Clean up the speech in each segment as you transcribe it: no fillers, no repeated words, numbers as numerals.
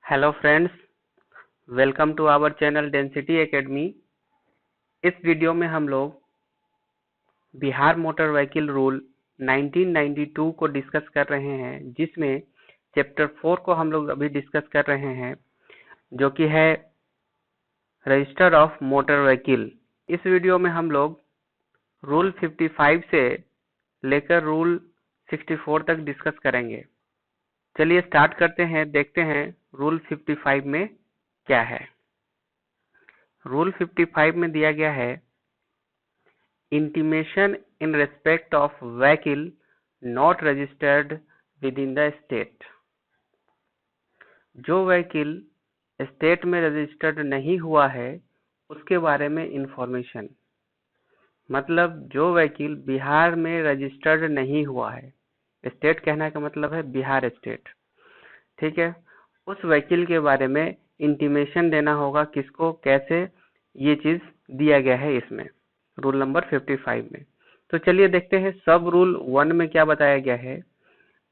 Hello friends, welcome to our channel density academy. इस video में हम लोग बिहार मोटर व्हीकल रूल 1992 को डिस्कस कर रहे हैं, जिसमें चैप्टर 4 को हम लोग अभी डिस्कस कर रहे हैं, जो कि है रजिस्टर ऑफ मोटर व्हीकल। इस वीडियो में हम लोग रूल 55 से लेकर रूल 64 तक डिस्कस करेंगे। चलिए स्टार्ट करते हैं, देखते हैं रूल 55 में क्या है। रूल 55 में दिया गया है, intimation in respect of vehicle not registered with in the state. जो व्हीकल स्टेट में रजिस्टर्ड नहीं हुआ है उसके बारे में इंफॉर्मेशन, मतलब जो व्हीकल बिहार में रजिस्टर्ड नहीं हुआ है, स्टेट कहने का मतलब है बिहार स्टेट, ठीक है। उस व्हीकल के बारे में इंटीमेशन देना होगा, किसको, कैसे, ये चीज दिया गया है इसमें रूल नंबर 55 में। तो चलिए देखते हैं सब रूल 1 में क्या बताया गया है।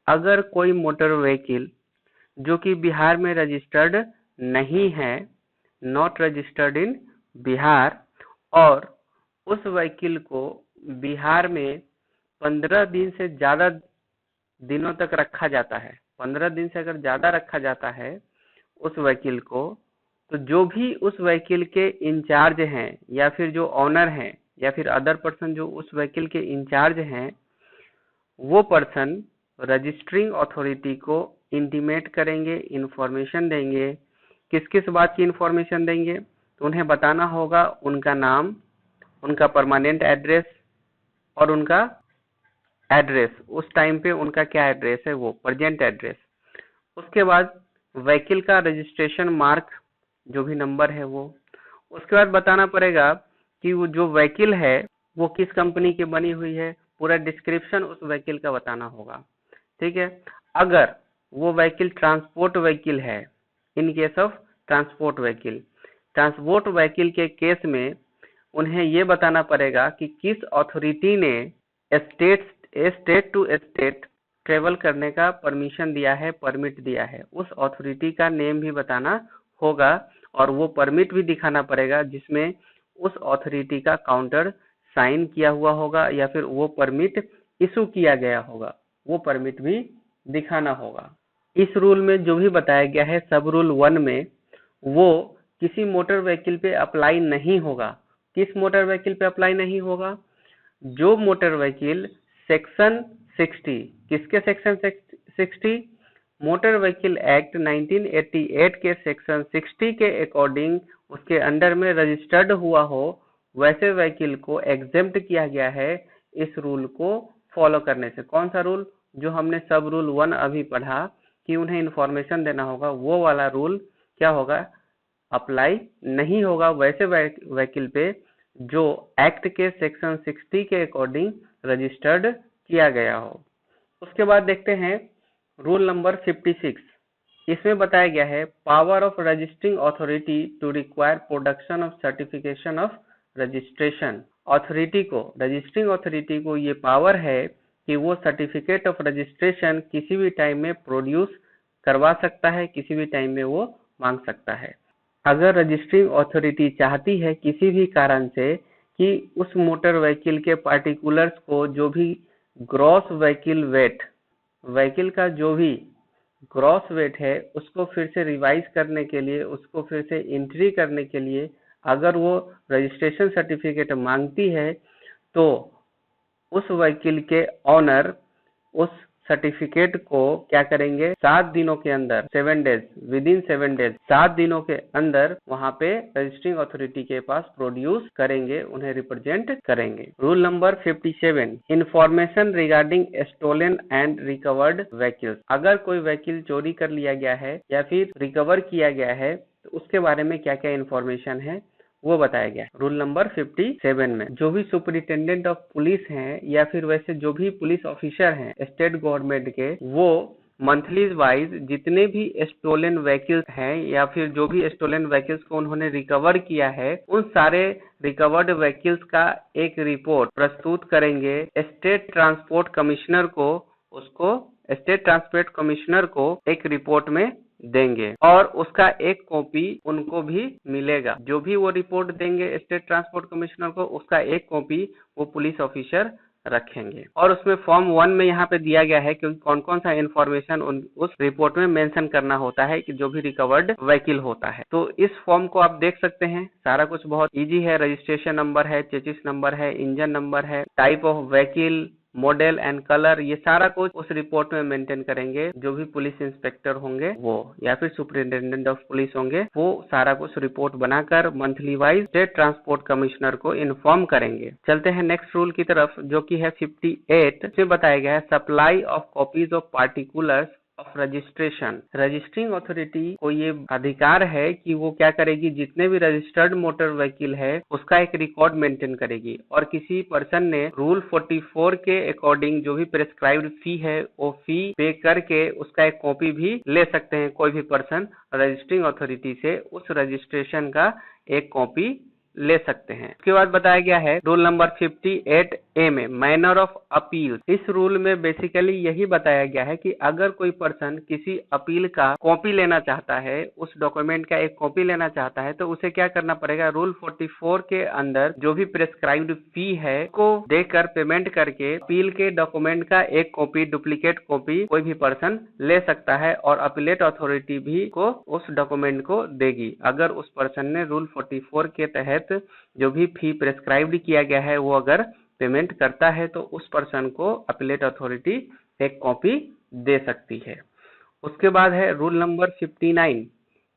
अगर कोई मोटर व्हीकल जो कि बिहार में रजिस्टर्ड नहीं है, नॉट रजिस्टर्ड इन बिहार, और उस व्हीकल को बिहार में 15 दिन से ज्यादा दिनों तक रखा जाता है, 15 दिन से अगर ज्यादा रखा जाता है उस व्हीकल को, तो जो भी उस व्हीकल के इंचार्ज हैं या फिर जो ऑनर हैं या फिर अदर पर्सन जो उस व्हीकल के इंचार्ज हैं, वो पर्सन रजिस्टरिंग अथॉरिटी को इंटीमेट करेंगे, इंफॉर्मेशन देंगे। किस किस बात की इंफॉर्मेशन देंगे? तो उन्हें बताना होगा उनका नाम, उनका परमानेंट एड्रेस और उनका एड्रेस, उस टाइम पे उनका क्या एड्रेस है, वो प्रेजेंट एड्रेस। उसके बाद व्हीकल का रजिस्ट्रेशन मार्क, जो भी नंबर है वो। उसके बाद बताना पड़ेगा कि वो जो व्हीकल है वो किस कंपनी की बनी हुई है, पूरा डिस्क्रिप्शन उस व्हीकल का बताना होगा, ठीक है। अगर वो व्हीकल ट्रांसपोर्ट व्हीकल है, in case of transport vehicle के केस में उन्हें ये बताना पड़ेगा कि किस अथॉरिटी ने स्टेट टू स्टेट ट्रेवल करने का परमिशन दिया है, परमिट दिया है, उस अथॉरिटी का नेम भी बताना होगा, और वो परमिट भी दिखाना पड़ेगा जिसमें उस अथॉरिटी का काउंटर साइन किया हुआ होगा या फिर वो परमिट इशू किया गया होगा, वो परमिट भी दिखाना होगा। इस रूल में जो भी बताया गया है सब रूल 1 में, वो किसी मोटर व्हीकल पे अप्लाई नहीं होगा। किस मोटर व्हीकल पे अप्लाई नहीं होगा? जो मोटर व्हीकल सेक्शन 60, किसके सेक्शन 60? मोटर व्हीकल एक्ट 1988 के सेक्शन 60 के अकॉर्डिंग उसके अंडर में रजिस्टर्ड हुआ हो, वैसे व्हीकल को एग्जेम्प्ट किया गया है इस रूल को फॉलो करने से। कौन सा रूल? जो हमने सब रूल 1 अभी पढ़ा कि उन्हें इंफॉर्मेशन देना होगा, वो वाला रूल क्या होगा? अप्लाई नहीं होगा वैसे व्हीकल पे जो एक्ट के सेक्शन 60 के अकॉर्डिंग रजिस्टर्ड किया गया हो। उसके बाद देखते हैं रूल नंबर 56। इसमें बताया गया है, power of registering authority to require production of certification of registration. Registering authority को ये पावर है कि वो सर्टिफिकेट ऑफ रजिस्ट्रेशन किसी भी टाइम में प्रोड्यूस करवा सकता है, किसी भी टाइम में वो मांग सकता है। अगर रजिस्टरिंग अथॉरिटी चाहती है किसी भी कारण से कि उस मोटर व्हीकल के पार्टिकुलर्स को, जो भी ग्रॉस व्हीकल वेट, व्हीकल का जो भी ग्रॉस वेट है, उसको फिर से रिवाइज करने के लिए, उसको फिर से एंट्री करने के लिए अगर वो रजिस्ट्रेशन सर्टिफिकेट मांगती है, तो उस व्हीकल के ऑनर उस सर्टिफिकेट को क्या करेंगे, 7 दिनों के अंदर, 7 डेज, विद इन 7 डेज, 7 दिनों के अंदर वहां पे रजिस्टरिंग अथॉरिटी के पास प्रोड्यूस करेंगे, उन्हें रिप्रेजेंट करेंगे। Rule number 57, information regarding stolen and recovered vehicles. अगर कोई व्हीकल चोरी कर लिया गया है या फिर रिकवर किया गया है, तो उसके बारे में क्या क्या इंफॉर्मेशन है वो बताया गया है रूल नंबर 57 में। जो भी सुपरिटेंडेंट ऑफ पुलिस हैं या फिर वैसे जो भी पुलिस ऑफिसर हैं स्टेट गवर्नमेंट के, वो मंथली वाइज जितने भी स्टोलन व्हीकल्स हैं या फिर जो भी स्टोलन व्हीकल्स को उन्होंने रिकवर किया है, उन सारे रिकवर्ड व्हीकल्स का एक रिपोर्ट प्रस्तुत करेंगे स्टेट ट्रांसपोर्ट कमिश्नर को। उसको स्टेट ट्रांसपोर्ट कमिश्नर को एक रिपोर्ट में देंगे और उसका एक कॉपी उनको भी मिलेगा। जो भी वो रिपोर्ट देंगे स्टेट ट्रांसपोर्ट कमिश्नर को, उसका एक कॉपी वो पुलिस ऑफिसर रखेंगे। और उसमें फॉर्म 1 में यहाँ पे दिया गया है कि कौन कौन सा इन्फॉर्मेशन उस रिपोर्ट में मेंशन करना होता है कि जो भी रिकवर्ड व्हीकल होता है। तो इस फॉर्म को आप देख सकते हैं, सारा कुछ बहुत इजी है। रजिस्ट्रेशन नंबर है, चेसिस नंबर है, इंजन नंबर है, type of vehicle, model and colour, ये सारा कुछ उस रिपोर्ट में मेंटेन करेंगे। जो भी पुलिस इंस्पेक्टर होंगे वो या फिर सुपरिटेंडेंट ऑफ पुलिस होंगे वो सारा कुछ रिपोर्ट बनाकर monthly wise state transport commissioner को इन्फॉर्म करेंगे। चलते हैं नेक्स्ट रूल की तरफ जो कि है 58। इसमें बताया गया है supply of copies of particulars of registration. Registering authority को ये अधिकार है कि वो क्या करेगी, जितने भी रजिस्टर्ड मोटर व्हीकल है उसका एक रिकॉर्ड मेंटेन करेगी। और किसी पर्सन ने रूल 44 के अकॉर्डिंग जो भी प्रेस्क्राइब्ड फी है वो फी पे करके उसका एक कॉपी भी ले सकते हैं कोई भी पर्सन रजिस्ट्रिंग अथॉरिटी से, उस रजिस्ट्रेशन का एक कॉपी ले सकते हैं। उसके बाद बताया गया है रूल नंबर 58A में मैनर ऑफ अपील। इस रूल में बेसिकली यही बताया गया है कि अगर कोई पर्सन किसी अपील का कॉपी लेना चाहता है, उस डॉक्यूमेंट का एक कॉपी लेना चाहता है, तो उसे क्या करना पड़ेगा, रूल 44 के अंदर जो भी प्रेस्क्राइब्ड फी है को देकर पेमेंट करके अपील के डॉक्यूमेंट का एक कॉपी, डुप्लीकेट कॉपी कोई भी पर्सन ले सकता है और अपीलेट अथॉरिटी भी को उस डॉक्यूमेंट को देगी। अगर उस पर्सन ने रूल 44 के तहत जो भी फी प्रेस्क्राइब्ड किया गया है वो अगर पेमेंट करता है तो उस पर्सन को अपीलेट अथॉरिटी एक कॉपी दे सकती है। उसके बाद है रूल नंबर 59।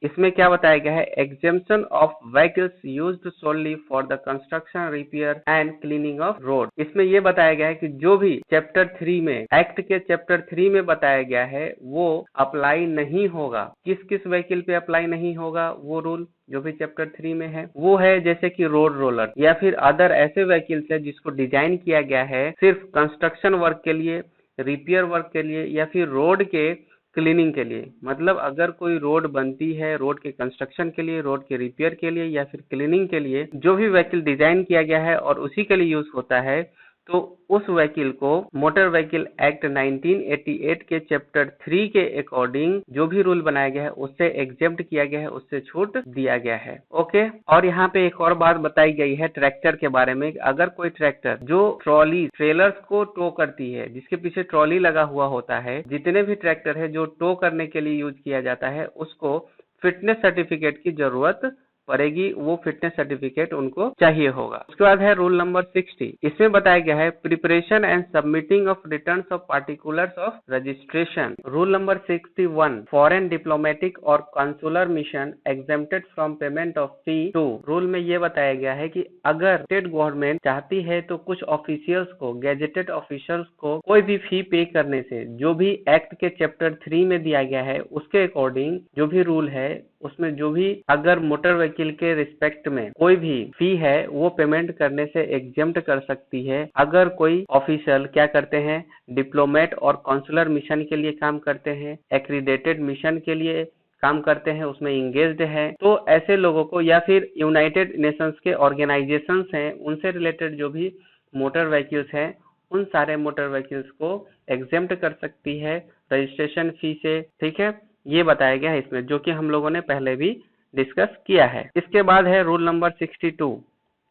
इसमें क्या बताया गया है, exemption of vehicles used solely for the construction, repair and cleaning of road. इसमें ये बताया गया है कि जो भी चैप्टर 3 में, एक्ट के चैप्टर 3 में बताया गया है वो अप्लाई नहीं होगा। किस किस व्हीकल पे अप्लाई नहीं होगा वो रूल जो भी चैप्टर 3 में है वो है, जैसे कि रोड रोलर या फिर अदर ऐसे व्हीकल्स है जिसको डिजाइन किया गया है सिर्फ कंस्ट्रक्शन वर्क के लिए, रिपेयर वर्क के लिए या फिर रोड के क्लीनिंग के लिए। मतलब अगर कोई रोड बनती है, रोड के कंस्ट्रक्शन के लिए, रोड के रिपेयर के लिए या फिर क्लीनिंग के लिए जो भी व्हीकल डिजाइन किया गया है और उसी के लिए यूज होता है, तो उस व्हीकल को मोटर व्हीकल एक्ट 1988 के चैप्टर 3 के अकॉर्डिंग जो भी रूल बनाया गया है उससे एग्जेम्प्ट किया गया है, उससे छूट दिया गया है। ओके। और यहाँ पे एक और बात बताई गई है ट्रैक्टर के बारे में। अगर कोई ट्रैक्टर जो ट्रॉली, ट्रेलर्स को टो करती है, जिसके पीछे ट्रॉली लगा हुआ होता है, जितने भी ट्रैक्टर है जो टो करने के लिए यूज किया जाता है उसको फिटनेस सर्टिफिकेट की जरूरत पड़ेगी, वो फिटनेस सर्टिफिकेट उनको चाहिए होगा। उसके बाद है रूल नंबर 60। इसमें बताया गया है preparation and submitting of returns of particulars of registration. Rule number 61, foreign diplomatic और consular mission exempted from payment of fee two. Rule में ये बताया गया है कि अगर स्टेट गवर्नमेंट चाहती है तो कुछ ऑफिशियल्स को, गैजेटेड ऑफिसर्स को कोई भी फी पे करने से, जो भी एक्ट के चैप्टर 3 में दिया गया है उसके अकॉर्डिंग जो भी रूल है उसमें जो भी अगर मोटर व्हीकल के रिस्पेक्ट में कोई भी फी है वो पेमेंट करने से एग्जेम्प्ट कर सकती है। अगर कोई ऑफिशियल क्या करते हैं, डिप्लोमेट और कॉन्सुलर मिशन के लिए काम करते हैं, एक्रीडेटेड मिशन के लिए काम करते हैं, उसमें इंगेज्ड है, तो ऐसे लोगों को या फिर यूनाइटेड नेशंस के ऑर्गेनाइजेशंस हैं उनसे रिलेटेड जो भी मोटर व्हीकल्स हैं उन सारे मोटर व्हीकल्स को एग्जेम्प्ट कर सकती है रजिस्ट्रेशन फी से। ठीक है, ये बताया गया है इसमें, जो कि हम लोगों ने पहले भी डिस्कस किया है। इसके बाद है रूल नंबर 62।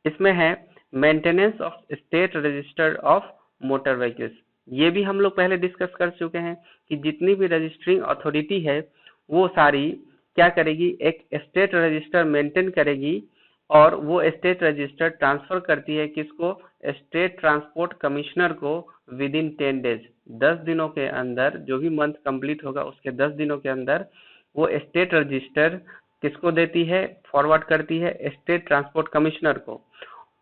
इसमें है maintenance of state register of motor vehicles. ये भी हम लोग पहले डिस्कस कर चुके हैं कि जितनी भी रजिस्ट्रिंग अथॉरिटी है वो सारी क्या करेगी, एक स्टेट रजिस्टर मेंटेन करेगी और वो स्टेट रजिस्टर ट्रांसफर करती है किसको, स्टेट ट्रांसपोर्ट कमिश्नर को विद इन 10 डेज, 10 दिनों के अंदर, जो भी मंथ कंप्लीट होगा उसके 10 दिनों के अंदर वो स्टेट रजिस्टर किसको देती है, फॉरवर्ड करती है स्टेट ट्रांसपोर्ट कमिश्नर को।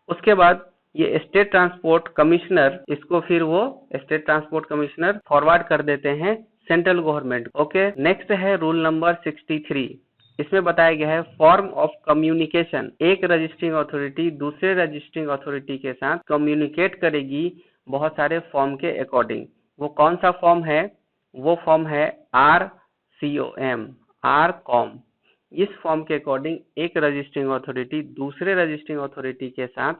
उसके बाद ये स्टेट ट्रांसपोर्ट कमिश्नर इसको फिर वो स्टेट ट्रांसपोर्ट कमिश्नर फॉरवर्ड कर देते हैं सेंट्रल गवर्नमेंट। ओके। नेक्स्ट है रूल नंबर 63। इसमें बताया गया है फॉर्म ऑफ कम्युनिकेशन। एक रजिस्ट्रिंग अथॉरिटी दूसरे रजिस्ट्रिंग अथॉरिटी के साथ कम्युनिकेट करेगी बहुत सारे फॉर्म के अकॉर्डिंग। वो कौन सा फॉर्म है, वो फॉर्म है RCOM। इस फॉर्म के अकॉर्डिंग एक रजिस्ट्रिंग अथॉरिटी दूसरे रजिस्ट्रिंग अथॉरिटी के साथ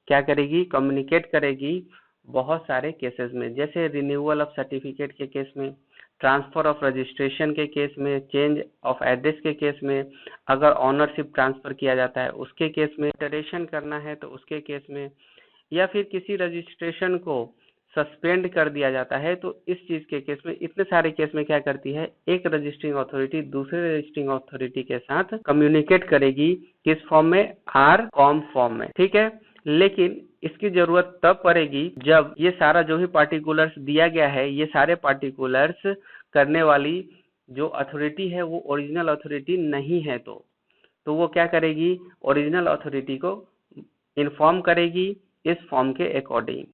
क्या करेगी, कम्युनिकेट करेगी बहुत सारे केसेस में, जैसे रिन्यूअल ऑफ सर्टिफिकेट के केस में, ट्रांसफर ऑफ रजिस्ट्रेशन के केस में, चेंज ऑफ एड्रेस के केस में, अगर ऑनरशिप ट्रांसफर किया जाता है उसके केस में, अल्टरेशन करना है तो उसके केस में, या फिर किसी रजिस्ट्रेशन को सस्पेंड कर दिया जाता है तो इस चीज के केस में, इतने सारे केस में क्या करती है, एक रजिस्टरिंग अथॉरिटी दूसरे रजिस्टरिंग अथॉरिटी के साथ कम्युनिकेट करेगी, किस फॉर्म में, आर-कॉम फॉर्म में, ठीक है। लेकिन इसकी जरूरत तब पड़ेगी जब ये सारा जो भी पार्टिकुलर्स दिया गया है, ये सारे पार्टिकुलर्स करने वाली जो अथॉरिटी है वो ओरिजिनल अथॉरिटी नहीं है, तो वो क्या करेगी, ओरिजिनल अथॉरिटी को इन्फॉर्म करेगी इस फॉर्म के अकॉर्डिंग।